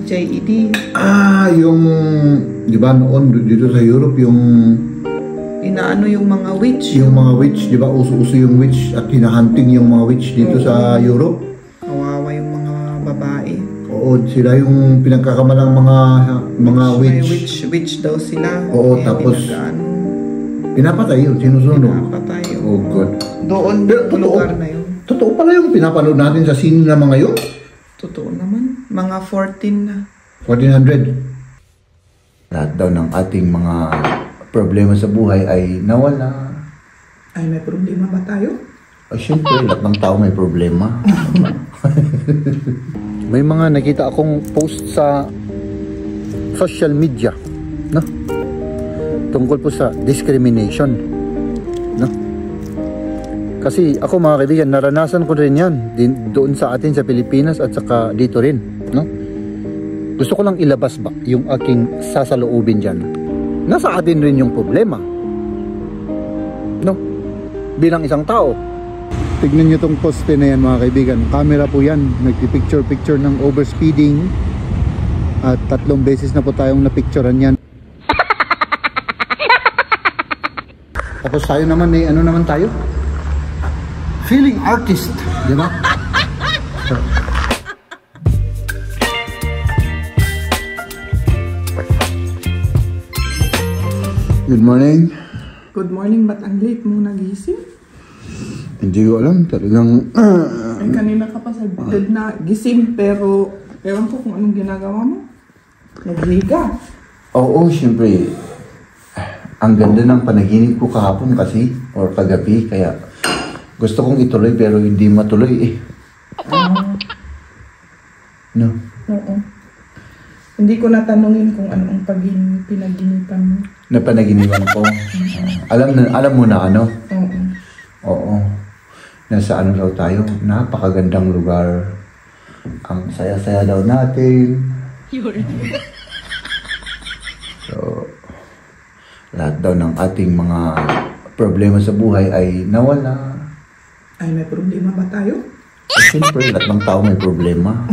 JED. Yung, di ba noon dito sa Europe, yung Inaano yung mga witch. yung mga witch, di ba uso-uso yung witch at hinahunting yung mga witch dito sa Europe. Kawawa yung mga babae. Oo, sila yung pinagkakamalang mga May witch. witch daw sila. Oo, tapos pinapatay yun, sinusunog. Pinapatay yun. Oh God. Doon, lugar na yun. Totoo pala yung pinapanood natin sa scene na mga yun? Totoo naman. Mga 14 na. 1400. Lahat daw ng ating mga problema sa buhay ay nawala. Ay, may problema ba tayo? Ay, syempre, lahat ng tao may problema. May mga nakita akong post sa social media, no? Tungkol po sa discrimination, no? Kasi ako mga kaibigan, naranasan ko rin yan doon sa atin sa Pilipinas at saka dito rin, no? Gusto ko lang ilabas ba yung aking sasaloobin dyan. Nasa atin rin yung problema, no? Bilang isang tao. Tignan nyo tong poste na yan mga kaibigan. Camera po yan. Nagpipicture-picture ng overspeeding. At 3 beses na po tayong napicturean yan. Tapos tayo naman eh, ano naman tayo? Feeling artist, di ba? Good morning. Good morning, ba't ang late mo nagising? Hindi ko alam, talagang... Ay, kanina ka pa sa bed na gising, pero ewan ko kung anong ginagawa mo. Naghiga. Oo, syempre. Ang ganda ng panaginip ko kahapon kasi, or kagabi, kaya gusto kong ituloy pero hindi matuloy eh. No? Oo. Hindi ko natanungin kung anong pinaginipan mo. Napanaginipan ko. Alam mo na ano? Oo. Oo. Nasa ano daw tayo? Napakagandang lugar. Ang saya-saya daw natin. So, lahat daw ng ating mga problema sa buhay ay nawala. Ay, may problema ba tayo? Siyempre, lahat ng tao may problema.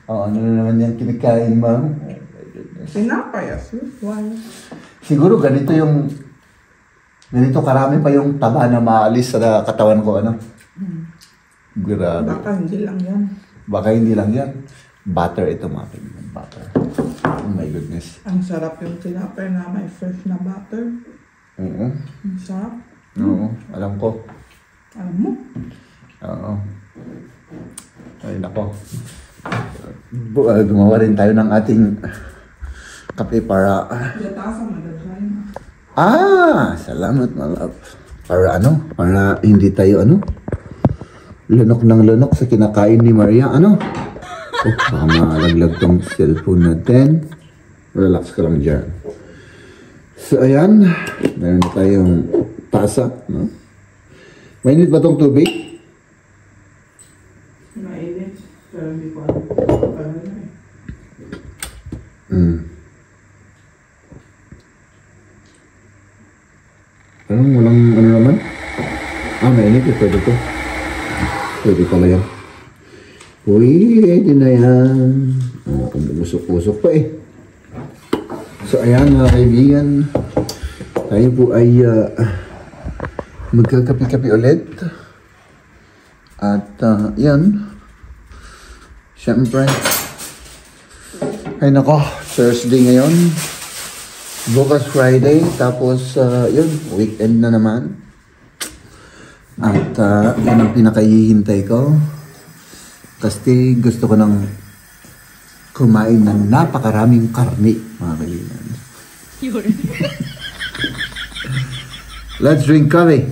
Ano na naman yan kinakain, ma'am? Sinapay, why? Siguro ganito karami pa yung taba na maalis sa katawan ko, ano? Grabe. Baka hindi lang yan. Baka hindi lang yan. Butter ito, mga kaibigan. Butter. Oh my goodness. Ang sarap yung tinapay na may fresh na butter. Oo. Ang sarap. Oo. Alam ko. Alam mo? Oo. Ay, nako. Gumawa rin tayo ng ating kape para... Yatasa, madadry na. Salamat mga love. Para ano? Para hindi tayo lunok ng lunok sa kinakain ni Maria. Baka maalaglag tong cellphone natin. Relax ka lang dyan. So ayan, meron na tayong tasa, no? Mainit ba tong tubig? Mainit. Pero hindi ko alam. Paano na Walang naman? Mainit. Pwede to. Pwede pala yan. Pwede na yan. Kung busok-busok pa eh. So ayan mga kaibigan. Tayo po ay magkakapi-kapi ulit. At yan. Siyempre. Ay nako, Thursday ngayon. Bukas Friday, tapos yun, weekend na naman. At yun ang pinakahihintay ko. Kasi gusto ko nang kumain ng napakaraming karne, mga kaibigan. Let's drink coffee.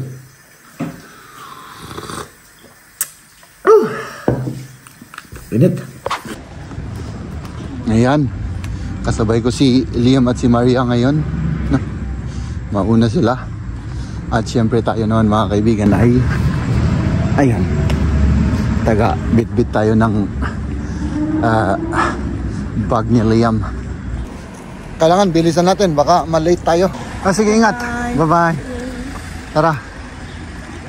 Init. Ayan. Kasabay ko si Liam at si Maria ngayon. Mauna sila. At syempre tayo naman mga kaibigan ay ayan. Taga bit-bit tayo ng bag ni Liam. Kailangan bilisan natin. Baka malate tayo. Sige, ingat. Bye-bye. Tara.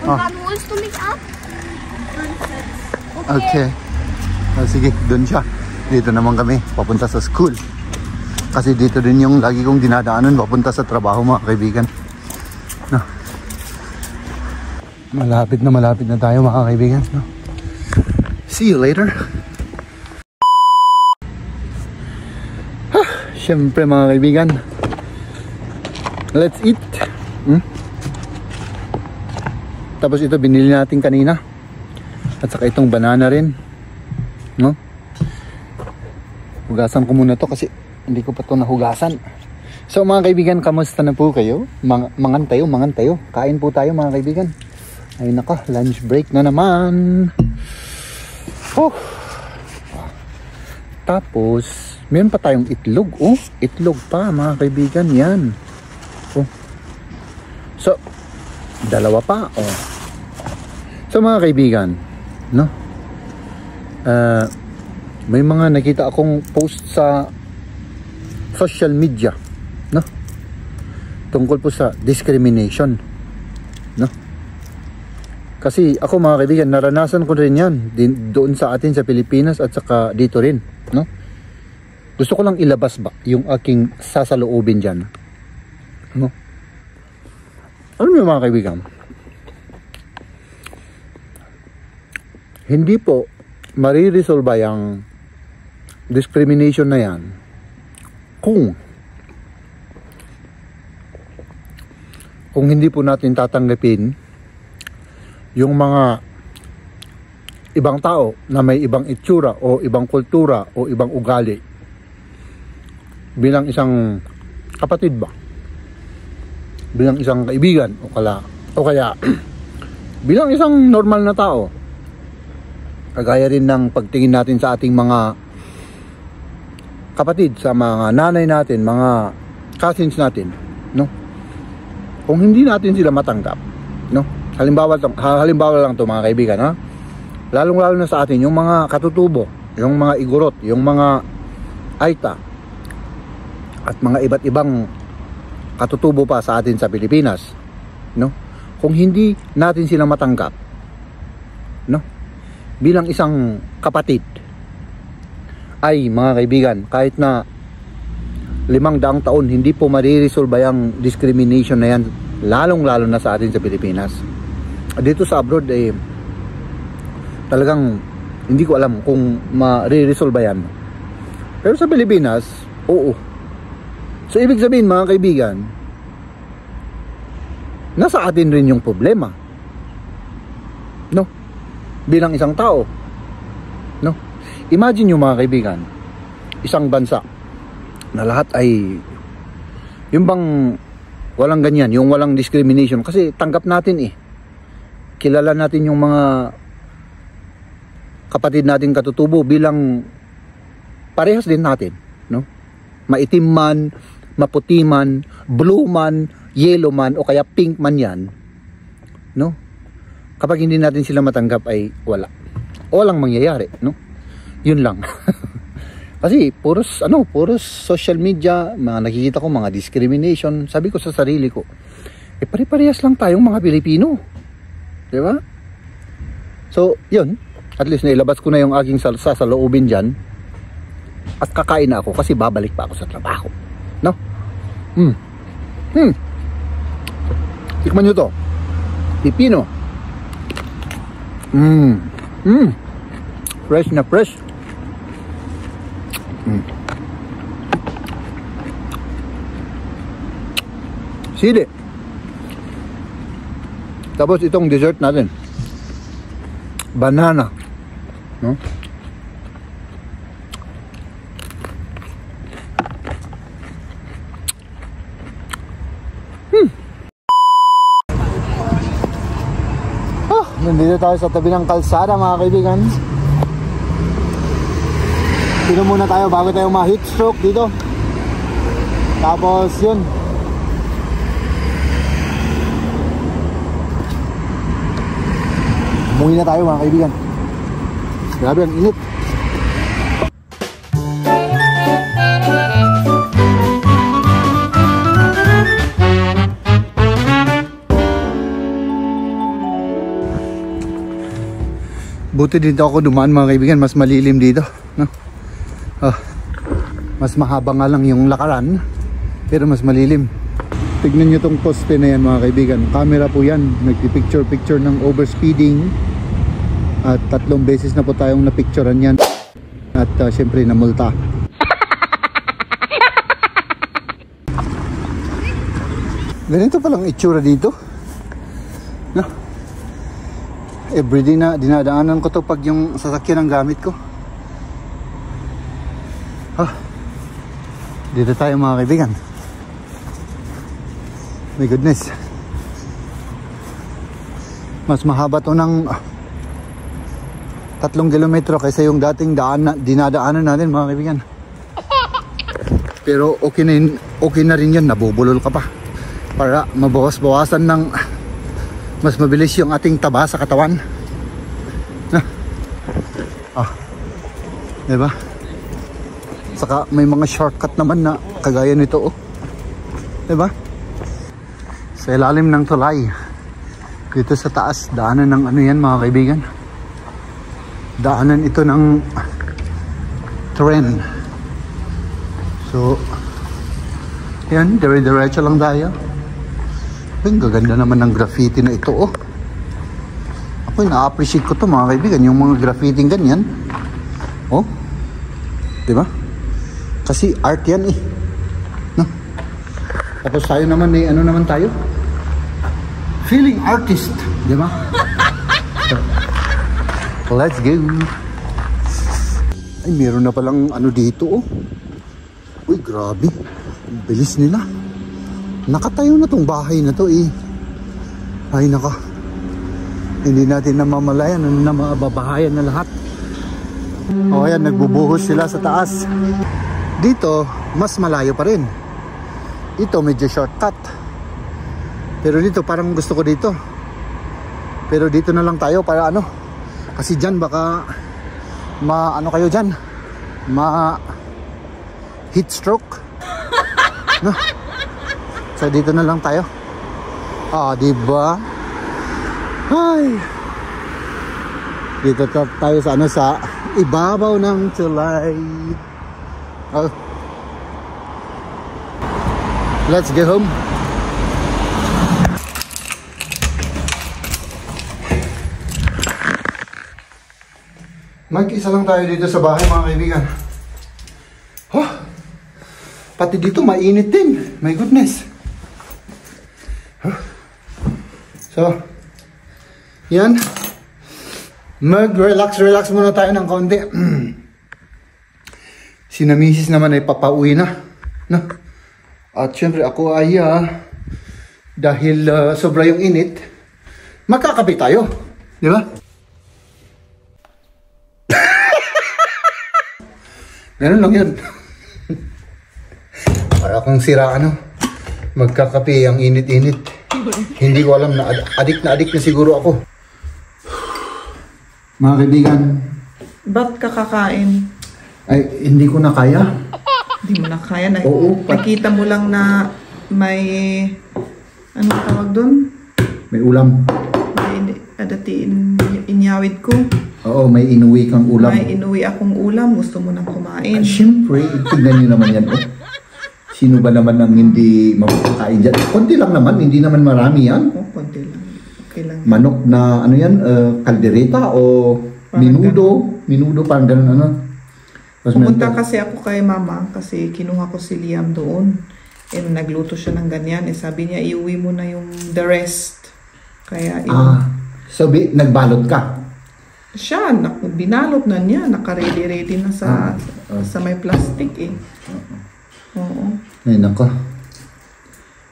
Mom wants to make up. Okay. Sige, doon siya. Dito naman kami, papunta sa school. Kasi dito din yung lagi kong dinadaanan papunta sa trabaho, mga kaibigan. No. Malapit na tayo, mga kaibigan. No. See you later. Siyempre, mga kaibigan, let's eat. Tapos ito binili natin kanina. At saka itong banana rin. No? Hugasan ko muna to kasi hindi ko pa to nahugasan. So mga kaibigan, kamusta na po kayo? Mangan tayo. Kain po tayo, mga kaibigan. Ay naka, lunch break na naman. Tapos meron pa tayong itlog. Itlog pa, mga kaibigan. Yan. So dalawa pa. So mga kaibigan, no? May mga nakita akong post sa social media, no? Tungkol po sa discrimination, no? Kasi ako, mga kaibigan, naranasan ko rin yan doon sa atin sa Pilipinas at saka dito rin, no? Gusto ko lang ilabas ba yung aking sasaloobin dyan, no? Ano yung mga kaibigan? Hindi po mariresolve yung discrimination na yan kung hindi po natin tatanggapin yung mga ibang tao na may ibang itsura o ibang kultura o ibang ugali bilang isang kapatid ba, bilang isang kaibigan o kaya bilang isang normal na tao, kagaya rin ng pagtingin natin sa ating mga kapatid, sa mga nanay natin, mga cousins natin, no? Kung hindi natin sila matanggap, no? Halimbawa lang to, mga kaibigan, ha? Lalong-lalo na sa atin yung mga katutubo, yung mga igorot, yung mga aita at mga iba't ibang katutubo pa sa atin sa Pilipinas, no? Kung hindi natin sila matanggap, no? Bilang isang kapatid, ay mga kaibigan, kahit na 500 taon, hindi po mariresolve yung discrimination na yan, lalong-lalo na sa atin sa Pilipinas. Dito sa abroad, talagang hindi ko alam kung mariresolve yan. Pero sa Pilipinas, oo. So ibig sabihin, mga kaibigan, nasa atin rin yung problema, no? Bilang isang tao, no? Imagine nyo, mga kaibigan, isang bansa na lahat ay yung bang walang ganyan, yung walang discrimination, kasi tanggap natin kilala natin yung mga kapatid natin katutubo bilang parehas din natin, no? Maitim man, maputi man, blue man, yellow man, o kaya pink man yan, no? Kapag hindi natin sila matanggap ay walang mangyayari, no? Yun lang. Kasi puros social media, mga nakikita ko mga discrimination. Sabi ko sa sarili ko, pare-parehas lang tayong mga Pilipino, di ba? So yun, at least nailabas ko na yung aking sasaloobin dyan, at kakain na ako kasi babalik pa ako sa trabaho, no? Tikman nyo to, pipino. Fresh na fresh. Sili. Tapos itong dessert natin, banana, no? Nandito tayo sa tabi ng kalsada, mga kaibigan. Pino muna tayo bago tayo ma-heat stroke dito. Tapos yun, umuwi na tayo, mga kaibigan. Grabe ang init. Buti dito ako dumaan mga kaibigan, mas malilim dito, no? Mas mahaba nga lang yung lakaran, pero mas malilim. Tignan nyo tong poste na yan mga kaibigan. Camera po yan, nagpipicture-picture ng overspeeding. At 3 beses na po tayong napicturean yan. At syempre namulta. Ganito palang itsura dito, no? Everyday na dinadaanan ko to pag yung sasakyan ang gamit ko. Dito tayo mga kaibigan. My goodness, mas mahaba to ng 3 kilometro kaysa yung dating dinadaanan natin mga kaibigan. Pero okay na rin yun, nabubulol ka pa para mabawas-bawasan ng mas mabilis yung ating taba sa katawan. Diba? Saka may mga shortcut naman na kagaya nito, oh. Diba? Sa ilalim ng tulay, dito sa taas, daanan ng ano yan mga kaibigan. Daanan ito ng tren. So yan, dire-diretso lang tayo. Ang gaganda naman ng graffiti na ito, oh. Ako na-appreciate ko to mga kaibigan, yung mga graffiti ganyan. Oh, diba? Kasi art yan eh, no? Tapos tayo naman eh, ano naman tayo? Feeling artist, diba? So, let's go. Ay, meron na palang ano dito, oh. Uy, grabe. Ang bilis nila. Nakatayo na tong bahay na to eh. Ay, naka. Hindi natin namamalayan na mababahayan na lahat. O, ayan, nagbubuhos sila sa taas. Dito, mas malayo pa rin. Dito, medyo shortcut. Pero dito, parang gusto ko dito. Pero dito na lang tayo para ano. Kasi dyan, baka ano kayo dyan? Heat stroke. No? So, dito na lang tayo. Diba? Ay! Dito tayo sa ano, sa ibabaw ng tulay. Let's get home. Mag-isa lang tayo dito sa bahay mga kaibigan. Pati dito mainit din. My goodness. So, yan. Mag-relax muna tayo ng konti. Si na misis naman ay papauwi na, no? At syempre ako ay dahil sobra yung init, magkakape tayo, di ba? Ganun lang yun. Para akong sira ano, magkakape ang init-init. Hindi ko alam na adik na siguro ako. Mga kaibigan, Ba't kakakain? Ay, hindi ko na kaya. Hindi mo na kaya na. Oo, Nakita mo lang na may ano tawag doon? May ulam. May inyawid ko. Oo, may inuwi kang ulam. May inuwi akong ulam. Gusto mo nang kumain. Siyempre, tignan nyo naman yan. Oh. Sino ba naman ang hindi makakain dyan? Konti lang naman, hindi naman marami yan. Oh, konti lang. Okay lang. Manok na ano yan, kaldereta o minudo, parang ganun ano. Pumunta kasi ako kay mama kasi kinuha ko si Liam doon. Nagluto siya ng ganyan. Sabi niya, iuwi mo na yung the rest. Kaya so nagbalot ka? Siya, binalot na niya. Naka-ready na sa may plastic eh. Oo. Ay, nako.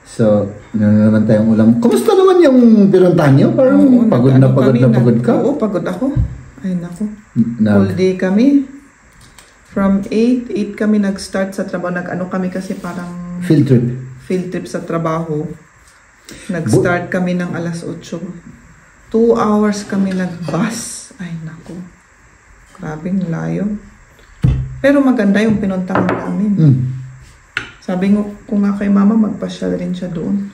So, naman tayong ulam. Kumusta naman yung pinuntahan niyo? Parang pagod ka? Oo, pagod ako. Ay, nako. All day kami. From 8 kami nag-start sa trabaho. Nag-ano kami kasi parang field trip sa trabaho. Nag-start kami ng alas 8. 2 hours kami nag-bus. Ay, nako. Grabing layo. Pero maganda yung pinuntahan namin. Sabi ko nga kay mama, magpasyal rin siya doon.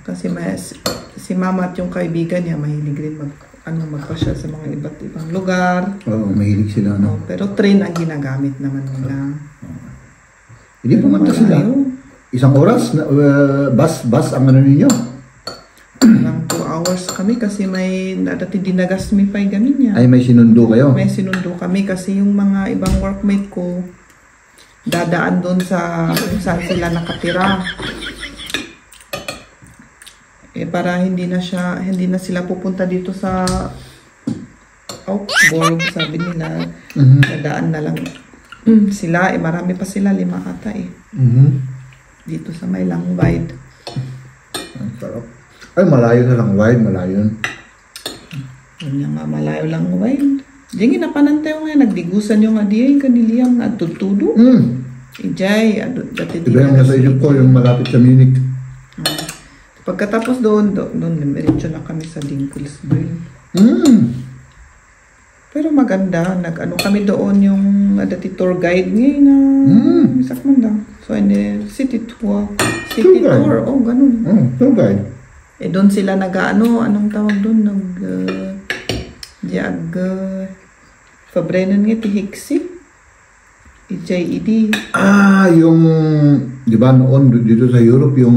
Kasi si mama at yung kaibigan niya, mahilig rin magpasyal sa mga iba't ibang lugar. Oo, mahilig sila, no? Pero train ang ginagamit naman nila. Hindi pumunta sila. Isang oras, bus ang ano ninyo? Parang 2 hours kami kasi may dati dinagas mi pa gamin niya. Ay, may sinundo kayo? May sinundo kami kasi yung mga ibang workmate ko dadaan doon sa kung saan sila nakatira. Para hindi na sila pupunta dito sa Augsburg, sabi nila. Dadaan na lang sila. Marami pa sila, 5 ata dito sa may Langweid. Ang sarap. Ay, malayo na Langweid, malayo. Yan nga, malayo Langweid. Diyan ginapanantay yung nga, nagdigusan yung adiyay kaniliyang at tutudo. Ijay, dati diba yung nasa isip ko, yung malapit sa Munich. Pagkatapos doon namiritso na kami sa Dinkelsbühl. Pero maganda, kami doon yung dati tour guide ngayon na misak man lang. So, city tour, ganun. Tour guide. Doon sila anong tawag doon, Fabrenan nga, Tihiksi. EJED. Yung, di ba noon dito sa Europe, yung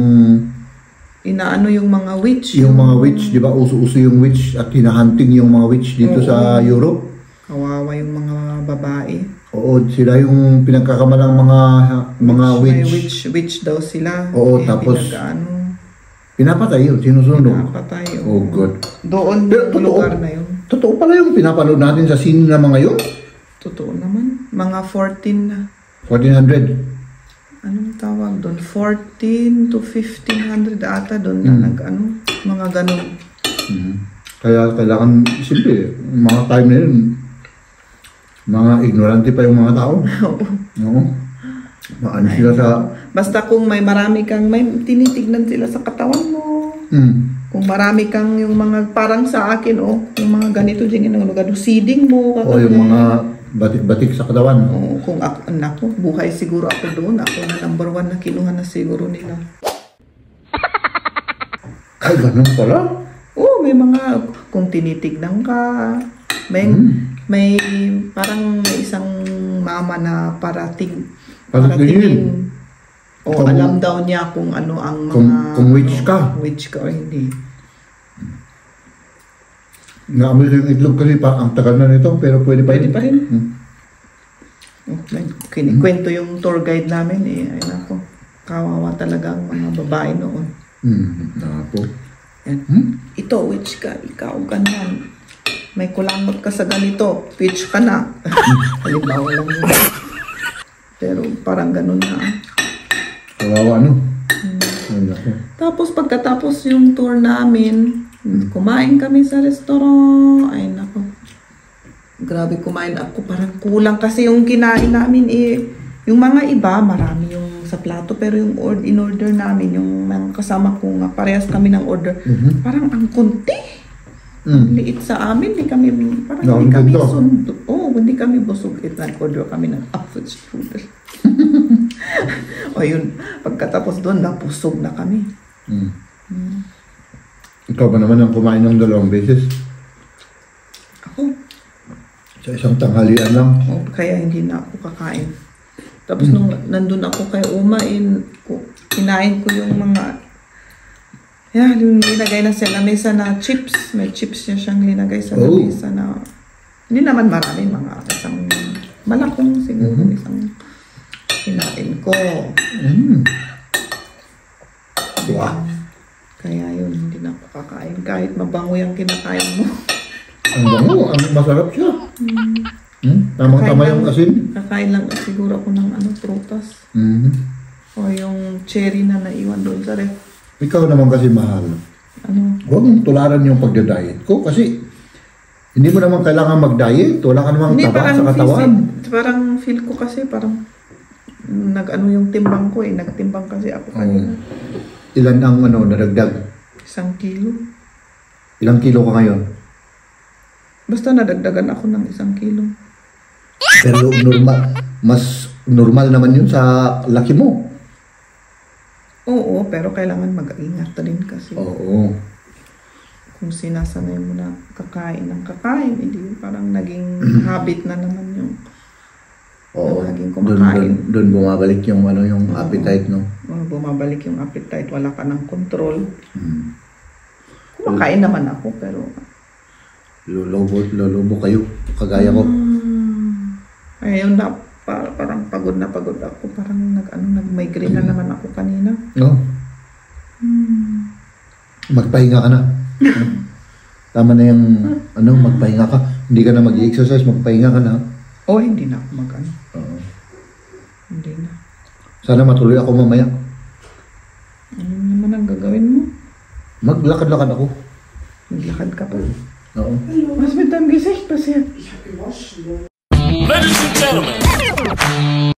yung mga witch. Yung mga witch, di ba uso-uso yung witch at hinahunting yung mga witch dito sa Europe? Kawawa yung mga babae. Oo, sila yung pinagkakamalang mga witch. Witch daw sila. Oo, tapos pinapatay yun, sinusunog. Pinapatay. Oh, God. Doon, lugar na yun. Totoo pala yung pinapanood natin sa scene na mga yun? Totoo naman. Mga 14 na. 1400? Anong tawag doon? 14 to 1500 ata doon na mga ganun. Kaya kailangan, simple, mga time na yun, mga ignorante pa yung mga tao. Oo. Maano sila sa... Basta kung may tinitignan sila sa katawan mo. Kung marami kang yung mga, parang sa akin, yung mga ganito, seeding mo. Yung mga batik-batik sa katawan. Kung ako, buhay siguro ako doon. Ako na number 1 na kinuha na siguro nila. Ay, ganun pala? May mga, kung tinitignan ka, may parang may isang mama na parating. Alam daw niya kung ano ang mga... Kung witch ka. Witch ka o hindi. Naamoy ko yung itlog kasi ang tagal na nito, pero pwede pa rin. Kinikwento yung tour guide namin Ay nako, kawawa talaga ang mga babae noon. Nako. Ito, witch ka, ikaw, ganyan. May kulangot ka sa ganito, witch ka na. Halimbawa lang yun. Pero parang ganun na. Kawawa, no? Tapos pagkatapos yung tour namin, kumain kami sa restaurant. Ay nako, grabe kumain ako. Parang kulang kasi yung kinain namin yung mga iba, marami yung sa plato. Pero yung in-order namin, yung mga kasama ko nga, parehas kami ng order. Parang ang konti. Liit sa amin, hindi kami hindi kami busog. Nag-order kami ng Apfelstrudel. Yun, pagkatapos doon, napusog na kami. Ikaw ba naman ang kumain ng 2 beses? Ako? Sa isang tanghalian lang? Kaya hindi na ako kakain. Tapos nung nandun ako kay Uma, kinain ko yung mga yung linagay na sa lamesa na chips. May chips niya siyang linagay sa lamesa na hindi naman marami, mga isang malakong siguro, isang kinain ko. Wow. Kaya yun, hindi na ako kakain. Kahit mabango yung kinakain mo. Ang bango, ang masarap siya. Tamang-tama yung asin. Kakain lang siguro ako ng prutas. O yung cherry na naiwan doon sa ref. Ikaw naman kasi mahal. Huwag mong tularan yung pagda-diet ko kasi hindi mo naman kailangan mag-diet. Wala ka namang taba sa katawan. Parang feel ko kasi parang yung timbang ko nagtimbang kasi ako kanina. Ilan ang nadagdag? 1 kilo. Ilang kilo ka ngayon? Basta nadagdagan ako ng 1 kilo. Pero mas normal naman yun sa laki mo. Oo, pero kailangan mag-ingat din kasi. Oo. kung sinasanay mo na kakain ng kakain, hindi parang naging habit na naman yung Oo. laging kumakain. Doon bumabalik yung yung appetite, no? Bumabalik yung appetite, wala ka ng control. Kumakain naman ako, pero Lolobo kayo, kagaya ko. ayun na, parang pagod na pagod ako. Parang nag-migraine na naman ako kanina. No? Magpahinga ka na. Tama na yung magpahinga ka. Hindi ka na mag-exercise, magpahinga ka na. Hindi na ako Hindi na. Sana matuloy ako mamaya. Ano naman ang gagawin mo? Maglakad-lakad ako. Maglakad ka pa. Oo. Mas mit deinem Gesicht passiert? Ladies and gentlemen.